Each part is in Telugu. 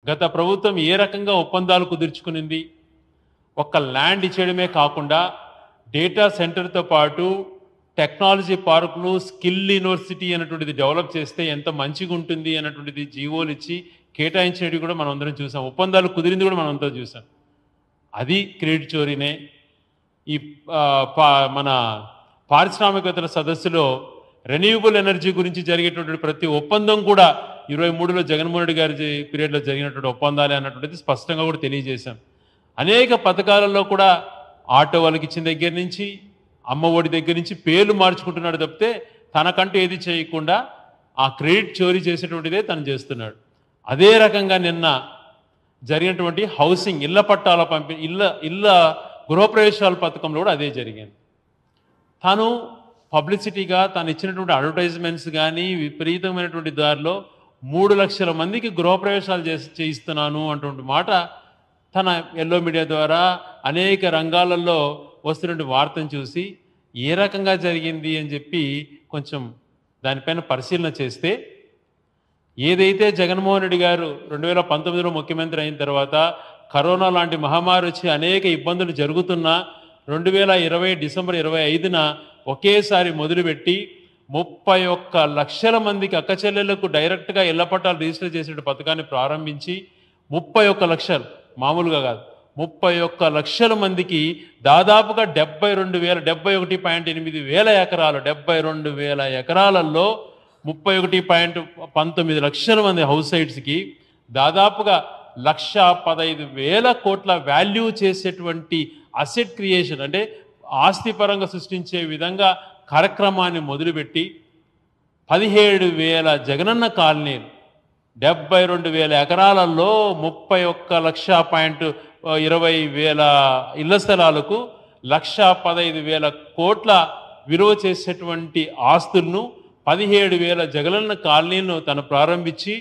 గత ప్రభుత్వం ఏ రకంగా ఒప్పందాలు కుదుర్చుకునింది, ఒక్క ల్యాండ్ ఇచ్చేయడమే కాకుండా డేటా సెంటర్తో పాటు టెక్నాలజీ పార్కులు, స్కిల్ యూనివర్సిటీ అనేటువంటిది డెవలప్ చేస్తే ఎంత మంచిగా ఉంటుంది అన్నటువంటిది జీవోలు ఇచ్చి కేటాయించేవి కూడా మనం అందరం చూసాం. ఒప్పందాలు కుదిరింది కూడా మనం అంతా చూసాం. అది క్రెడిట్ చోరీనే. ఈ మన పారిశ్రామికవేత్తల సదస్సులో రెన్యూవబుల్ ఎనర్జీ గురించి జరిగేటువంటి ప్రతి ఒప్పందం కూడా 23లో జగన్మోహన్ రెడ్డి గారి పీరియడ్లో జరిగినటువంటి ఒప్పందాలే అన్నటువంటిది స్పష్టంగా కూడా తెలియజేశాం. అనేక పథకాలలో కూడా ఆటో వాళ్ళకి ఇచ్చిన దగ్గర నుంచి, అమ్మ ఒడి దగ్గర నుంచి పేర్లు మార్చుకుంటున్నాడు తప్పితే తనకంటూ ఏది చేయకుండా ఆ క్రెడిట్ చోరీ చేసేటువంటిదే తను చేస్తున్నాడు. అదే రకంగా నిన్న జరిగినటువంటి హౌసింగ్ ఇళ్ల పట్టాల ఇళ్ళ గృహప్రవేశాల పథకంలో కూడా అదే జరిగింది. తాను పబ్లిసిటీగా తాను ఇచ్చినటువంటి అడ్వర్టైజ్మెంట్స్ కానీ విపరీతమైనటువంటి దారిలో 3 లక్షల మందికి గృహప్రవేశాలు చేయిస్తున్నాను అటువంటి మాట తన ఎల్లో మీడియా ద్వారా అనేక రంగాలలో వస్తున్న వార్తను చూసి ఏ రకంగా జరిగింది అని చెప్పి కొంచెం దానిపైన పరిశీలన చేస్తే, ఏదైతే జగన్మోహన్ రెడ్డి గారు 2019లో ముఖ్యమంత్రి అయిన తర్వాత కరోనా లాంటి మహమ్మారి వచ్చి అనేక ఇబ్బందులు జరుగుతున్నా 2020 డిసెంబర్ 25న ఒకేసారి మొదలుపెట్టి 31 లక్షల మందికి అక్కచెల్లెళ్లకు డైరెక్ట్గా ఇళ్ల పట్టాలు రిజిస్టర్ చేసే పథకాన్ని ప్రారంభించి 31 లక్షలు మామూలుగా కాదు, 31 లక్షల మందికి దాదాపుగా 71.8 వేల ఎకరాలు, 72,000 ఎకరాలలో 31.19 లక్షల మంది హౌస్ సైట్స్కి దాదాపుగా 1,15,000 కోట్ల వాల్యూ చేసేటువంటి అసెట్ క్రియేషన్ అంటే ఆస్తి పరంగా సృష్టించే విధంగా కార్యక్రమాన్ని మొదలుపెట్టి 17,000 జగనన్న కాలనీలు, 72,000 ఎకరాలలో 31,20,000 ఇళ్ల స్థలాలకు 1,15,000 కోట్ల విలువ చేసేటువంటి ఆస్తులను 17,000 జగనన్న కాలనీలను తను ప్రారంభించి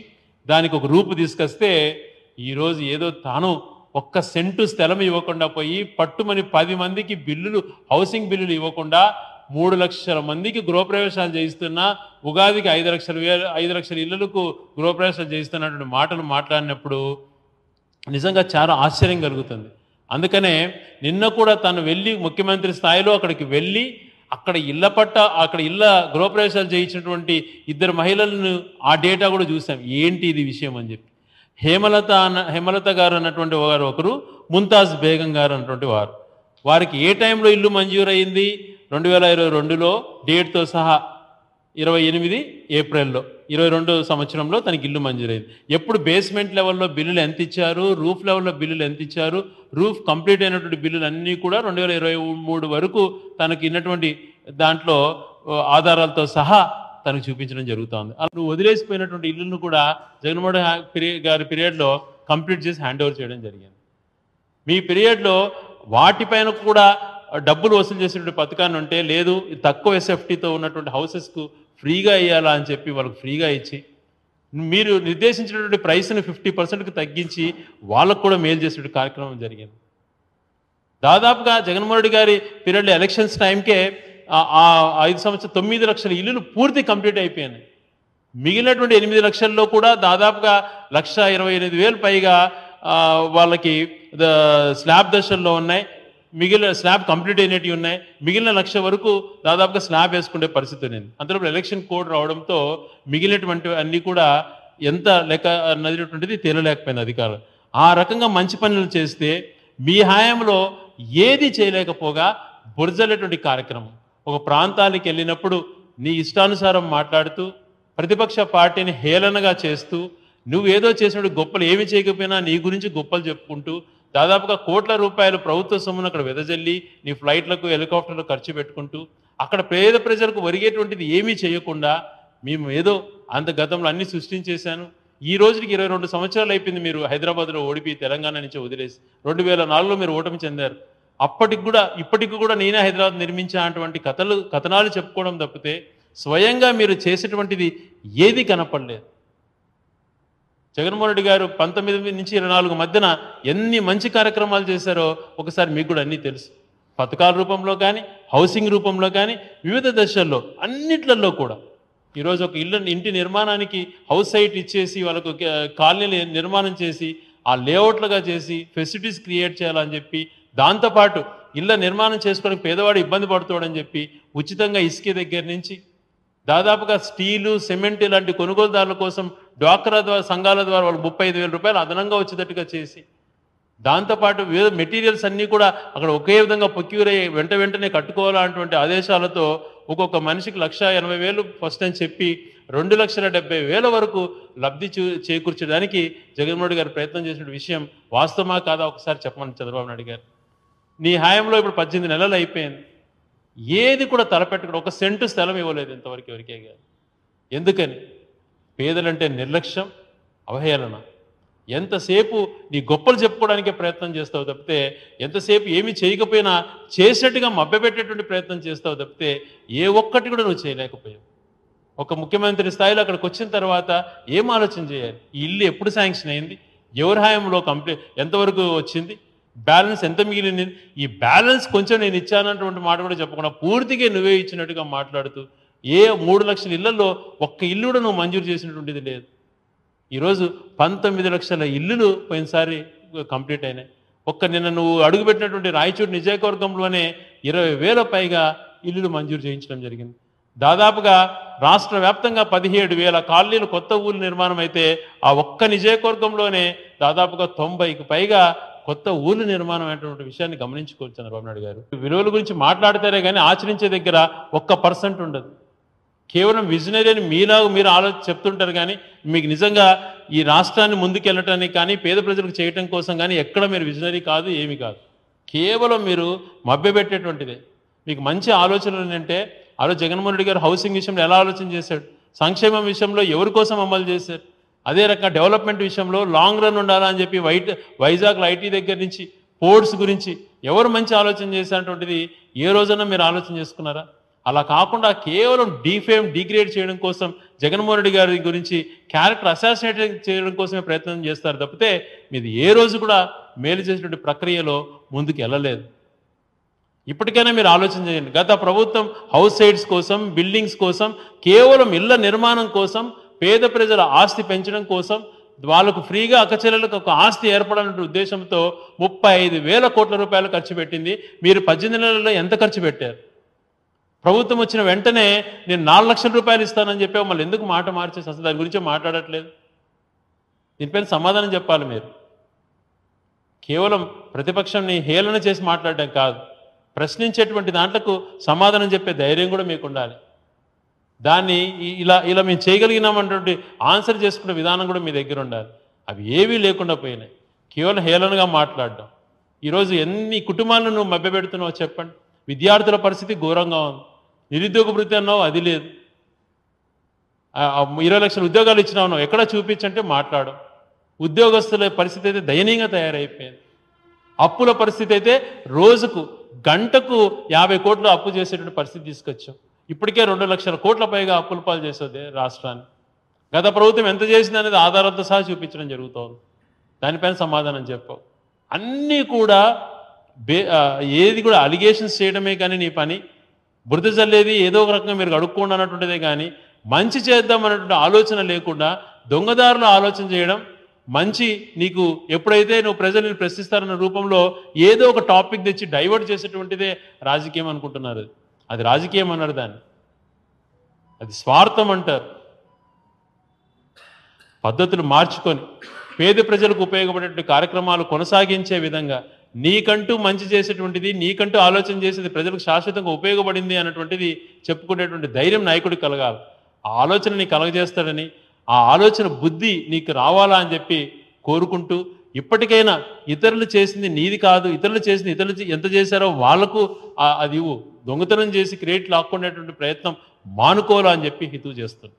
దానికి ఒక రూపు తీసుకొస్తే, ఈరోజు ఏదో తాను 1 సెంటు స్థలం ఇవ్వకుండా పోయి పట్టుమని 10 మందికి బిల్లులు, హౌసింగ్ బిల్లులు ఇవ్వకుండా 3 లక్షల మందికి గృహప్రవేశాలు చేయిస్తున్నా, ఉగాదికి 5 లక్షల ఇళ్లకు గృహప్రవేశాలు చేయిస్తున్నటువంటి మాటలు మాట్లాడినప్పుడు నిజంగా చాలా ఆశ్చర్యం కలుగుతుంది. అందుకనే నిన్న కూడా తను వెళ్ళి ముఖ్యమంత్రి స్థాయిలో అక్కడికి వెళ్ళి అక్కడ ఇళ్ళ గృహప్రవేశాలు చేయించినటువంటి 2 మహిళలను ఆ డేటా కూడా చూసాం. ఏంటి ఇది విషయం అని చెప్పి. హేమలత గారు అన్నటువంటి వారు ఒకరు, ముంతాజ్ బేగం గారు అన్నటువంటి వారికి ఏ టైంలో ఇల్లు మంజూరైంది? 2022లో డేట్తో సహా 28 ఏప్రిల్లో 22 సంవత్సరంలో తనకి ఇల్లు మంజూరైంది. ఎప్పుడు బేస్మెంట్ లెవెల్లో బిల్లులు ఎంత ఇచ్చారు, రూఫ్ లెవెల్లో బిల్లులు ఎంత ఇచ్చారు, రూఫ్ కంప్లీట్ అయినటువంటి బిల్లులు అన్నీ కూడా 2023 వరకు తనకి ఇన్నటువంటి దాంట్లో ఆధారాలతో సహా తనకు చూపించడం జరుగుతుంది. అలా వదిలేసిపోయినటువంటి ఇల్లును కూడా జగన్మోహన్ గారి పీరియడ్లో కంప్లీట్ చేసి హ్యాండ్ ఓవర్ చేయడం జరిగింది. మీ పీరియడ్లో వాటిపైన కూడా డబ్బులు వసూలు చేసేటువంటి పథకాన్ని ఉంటే లేదు, తక్కువ ఎస్ఎఫ్టీతో ఉన్నటువంటి హౌసెస్కు ఫ్రీగా ఇవ్వాలా అని చెప్పి వాళ్ళకు ఫ్రీగా ఇచ్చి మీరు నిర్దేశించినటువంటి ప్రైస్ని 50%కి తగ్గించి వాళ్ళకు కూడా మేలు చేసే కార్యక్రమం జరిగింది. దాదాపుగా జగన్మోహన్ రెడ్డి గారి పీరియడ్లో ఎలక్షన్స్ టైంకే 5 సంవత్సరాలు 9 లక్షల ఇల్లులు పూర్తి కంప్లీట్ అయిపోయాయి. మిగిలినటువంటి 8 లక్షల్లో కూడా దాదాపుగా 1,28,000 పైగా వాళ్ళకి స్లాబ్ దశల్లో ఉన్నాయి. మిగిలిన స్లాబ్ కంప్లీట్ అయినవి ఉన్నాయి. మిగిలిన 1,00,000 వరకు దాదాపుగా స్లాబ్ వేసుకునే పరిస్థితి ఉంది. అందులో ఎలక్షన్ కోడ్ రావడంతో మిగిలినటువంటి అన్నీ కూడా ఎంత లెక్క అన్నటువంటిది తేలలేకపోయింది అధికారులు. ఆ రకంగా మంచి పనులు చేస్తే మీ హయాంలో ఏది చేయలేకపోగా బురజలేటువంటి కార్యక్రమం. ఒక ప్రాంతానికి వెళ్ళినప్పుడు నీ ఇష్టానుసారం మాట్లాడుతూ ప్రతిపక్ష పార్టీని హేళనగా చేస్తూ నువ్వేదో చేసినప్పుడు గొప్పలు ఏమి చేయకపోయినా నీ గురించి గొప్పలు చెప్పుకుంటూ దాదాపుగా కోట్ల రూపాయలు ప్రభుత్వ సొమ్మును అక్కడ వెదజల్లి నీ ఫ్లైట్లకు హెలికాప్టర్లకు ఖర్చు పెట్టుకుంటూ అక్కడ పేద ప్రజలకు ఒరిగేటువంటిది ఏమీ చేయకుండా మేము ఏదో అంత గతంలో అన్ని సృష్టించేశాను. ఈ రోజుకి 22 సంవత్సరాలు అయిపోయింది మీరు హైదరాబాద్లో ఓడిపి తెలంగాణ నుంచి వదిలేసి. 2004లో మీరు ఓటమి చెందారు. ఇప్పటికి కూడా నేనే హైదరాబాద్ నిర్మించా అటువంటి కథనాలు చెప్పుకోవడం తప్పితే స్వయంగా మీరు చేసేటువంటిది ఏది కనపడలేదు. జగన్మోహన్ రెడ్డి గారు 19 నుంచి 24 మధ్యన ఎన్ని మంచి కార్యక్రమాలు చేశారో ఒకసారి మీకు కూడా అన్నీ తెలుసు. పథకాల రూపంలో కానీ, హౌసింగ్ రూపంలో కానీ, వివిధ దశల్లో అన్నిట్లలో కూడా ఈరోజు ఒక ఇంటి నిర్మాణానికి హౌస్ సైట్ ఇచ్చేసి వాళ్ళకు కాలనీ నిర్మాణం చేసి ఆ లేఅవుట్లుగా చేసి ఫెసిలిటీస్ క్రియేట్ చేయాలని చెప్పి, దాంతోపాటు ఇళ్ళ నిర్మాణం చేసుకోవడానికి పేదవాడు ఇబ్బంది పడుతాడని చెప్పి ఉచితంగా ఇసుక దగ్గర నుంచి దాదాపుగా స్టీలు, సిమెంట్ ఇలాంటి కొనుగోలుదారుల కోసం డ్వాక్రా సంఘాల ద్వారా వాళ్ళు 35,000 రూపాయలు అదనంగా వచ్చేటట్టుగా చేసి, దాంతోపాటు వివిధ మెటీరియల్స్ అన్నీ కూడా అక్కడ ఒకే విధంగా ప్రొక్యూర్ అయ్యి వెంటనే కట్టుకోవాలన్నటువంటి ఆదేశాలతో ఒక్కొక్క మనిషికి 1,80,000 ఫస్ట్ అని చెప్పి 2,70,000 వరకు లబ్ధి చేకూర్చడానికి జగన్మోహన్ రెడ్డి గారు ప్రయత్నం చేసిన విషయం వాస్తవమా కాదా ఒకసారి చెప్పమని చంద్రబాబు నాయుడు గారు. నీ హయాంలో ఇప్పుడు 18 నెలలు అయిపోయింది, ఏది కూడా తలపెట్టకుండా 1 సెంటు స్థలం ఇవ్వలేదు ఇంతవరకు ఎవరికే కాదు. ఎందుకని? పేదలంటే నిర్లక్ష్యం, అవహేళన. ఎంతసేపు నీ గొప్పలు చెప్పుకోవడానికే ప్రయత్నం చేస్తావు తప్పితే, ఎంతసేపు ఏమి చేయకపోయినా చేసినట్టుగా మభ్యపెట్టేటువంటి ప్రయత్నం చేస్తావు తప్పితే ఏ ఒక్కటి కూడా నువ్వు చేయలేకపోయావు. ఒక ముఖ్యమంత్రి స్థాయిలో అక్కడికి వచ్చిన తర్వాత ఏం ఆలోచన చేయాలి? ఈ ఇల్లు ఎప్పుడు శాంక్షన్ అయింది? ఎవరి హయాంలో ఎంతవరకు వచ్చింది? బ్యాలెన్స్ ఎంత మిగిలింది? ఈ బ్యాలెన్స్ కొంచెం నేను ఇచ్చానటువంటి మాట కూడా చెప్పకుండా పూర్తిగా నువ్వే ఇచ్చినట్టుగా మాట్లాడుతూ ఏ 3 లక్షల ఇళ్లలో ఒక్క ఇల్లు కూడా నువ్వు మంజూరు చేసినటువంటిది లేదు. ఈరోజు 19 లక్షల ఇల్లులు పోయినసారి కంప్లీట్ అయినాయి. నిన్న నువ్వు అడుగుపెట్టినటువంటి రాయచూరు నియోజకవర్గంలోనే 20,000 పైగా ఇల్లులు మంజూరు చేయించడం జరిగింది. దాదాపుగా రాష్ట్ర వ్యాప్తంగా 17,000 కాలనీలు కొత్త ఊళ్ళు నిర్మాణం అయితే ఆ ఒక్క నియోజకవర్గంలోనే దాదాపుగా 90కి పైగా కొత్త ఊళ్ళు నిర్మాణం అనేటువంటి విషయాన్ని గమనించుకోవచ్చు చంద్రబాబు నాయుడు గారు. విలువల గురించి మాట్లాడతారే కానీ ఆచరించే దగ్గర 1% ఉండదు. కేవలం విజనరీ అని మీరు చెప్తుంటారు కానీ మీకు నిజంగా ఈ రాష్ట్రాన్ని ముందుకెళ్ళటానికి కానీ పేద ప్రజలకు చేయటం కోసం కానీ ఎక్కడ మీరు విజనరీ కాదు, ఏమి కాదు. కేవలం మీరు మభ్యపెట్టేటువంటిదే. మీకు మంచి ఆలోచనలు ఏంటంటే ఆ రోజు జగన్మోహన్ రెడ్డి గారు హౌసింగ్ విషయంలో ఎలా ఆలోచన చేశాడు, సంక్షేమం విషయంలో ఎవరి కోసం అమలు చేశారు, అదే రకంగా డెవలప్మెంట్ విషయంలో లాంగ్ రన్ ఉండాలని చెప్పి వైజాగ్లో ఐటీ దగ్గర నుంచి పోర్ట్స్ గురించి ఎవరు మంచి ఆలోచన చేసేటువంటిది ఏ రోజైనా మీరు ఆలోచన చేసుకున్నారా? అలా కాకుండా కేవలం డిగ్రేడ్ చేయడం కోసం జగన్మోహన్ రెడ్డి గారి గురించి క్యారెక్టర్ అసాసినేట్ చేయడం కోసమే ప్రయత్నం చేస్తారు తప్పితే మీది ఏ రోజు కూడా మేలు చేసినటువంటి ప్రక్రియలో ముందుకు వెళ్ళలేదు. ఇప్పటికైనా మీరు ఆలోచన చేయండి. గత ప్రభుత్వం హౌస్ సైట్స్ కోసం, బిల్డింగ్స్ కోసం, కేవలం ఇళ్ల నిర్మాణం కోసం, పేద ప్రజల ఆస్తి పెంచడం కోసం, వాళ్ళకు ఫ్రీగా అక్కచెల్లెలకు ఒక ఆస్తి ఏర్పడాలనే ఉద్దేశంతో 35,000 కోట్ల రూపాయలు ఖర్చు పెట్టింది. మీరు 18 నెలల్లో ఎంత ఖర్చు పెట్టారు? ప్రభుత్వం వచ్చిన వెంటనే నేను 4 లక్షల రూపాయలు ఇస్తానని చెప్పావు, మళ్ళీ ఎందుకు మాట మార్చేసి అసలు దాని గురించి మాట్లాడట్లేదు? దీనిపైన సమాధానం చెప్పాలి మీరు. కేవలం ప్రతిపక్షాన్ని హేళన చేసి మాట్లాడడం కాదు, ప్రశ్నించేటువంటి దాంట్లకు సమాధానం చెప్పే ధైర్యం కూడా మీకు ఉండాలి. దాన్ని ఇలా మేము చేయగలిగినామన్నటువంటి ఆన్సర్ చేసుకునే విధానం కూడా మీ దగ్గర ఉండాలి. అవి ఏవీ లేకుండా పోయినాయి. కేవలం హేళనగా మాట్లాడడం. ఈరోజు ఎన్ని కుటుంబాలను నువ్వు మభ్యపెడుతున్నావు చెప్పండి. విద్యార్థుల పరిస్థితి ఘోరంగా ఉంది. నిరుద్యోగ వృత్తి అన్నావు, అది లేదు. 20 లక్షల ఉద్యోగాలు ఇచ్చినావు, ఎక్కడ చూపించంటే మాట్లాడు. ఉద్యోగస్తుల పరిస్థితి అయితే దయనీయంగా తయారైపోయింది. అప్పుల పరిస్థితి అయితే రోజుకు గంటకు 50 కోట్లు అప్పు చేసేటువంటి పరిస్థితి తీసుకొచ్చాం. ఇప్పటికే 2 లక్షల కోట్ల పైగా అప్పుల పాలు చేసేది రాష్ట్రాన్ని. గత ప్రభుత్వం ఎంత చేసింది అనేది ఆధారాలతో సహా చూపించడం జరుగుతోంది. దానిపైన సమాధానం చెప్పావు. అన్నీ కూడా ఏది కూడా అలిగేషన్స్ చేయడమే కానీ నీ పని, బురద జల్లేది ఏదో ఒక రకంగా మీరు అడుక్కోండి అన్నటువంటిదే కానీ మంచి చేద్దాం అన్నటువంటి ఆలోచన లేకుండా దొంగదారులు ఆలోచన చేయడం, మంచి నీకు ఎప్పుడైతే నువ్వు ప్రజల్ని ప్రశ్నిస్తారన్న రూపంలో ఏదో ఒక టాపిక్ తెచ్చి డైవర్ట్ చేసేటువంటిదే రాజకీయం అనుకుంటున్నారు. అది రాజకీయం అన్నారు, దాన్ని అది స్వార్థం అంటారు. పద్ధతులు మార్చుకొని పేద ప్రజలకు ఉపయోగపడేటువంటి కార్యక్రమాలు కొనసాగించే విధంగా నీకంటూ మంచి చేసేటువంటిది, నీకంటూ ఆలోచన చేసేది ప్రజలకు శాశ్వతంగా ఉపయోగపడింది అన్నటువంటిది చెప్పుకునేటువంటి ధైర్యం నాయకుడికి కలగాలి. ఆ ఆలోచన నీకు కలగజేస్తాడని, ఆ ఆలోచన బుద్ధి నీకు రావాలా అని చెప్పి కోరుకుంటూ, ఇప్పటికైనా ఇతరులు చేసింది నీది కాదు, ఇతరులు చేసింది ఇతరులు ఎంత చేశారో వాళ్లకు అది దొంగతనం చేసి క్రెడిట్ లాక్కునేటువంటి ప్రయత్నం మానుకోవాలా అని చెప్పి హితవు చేస్తుంది.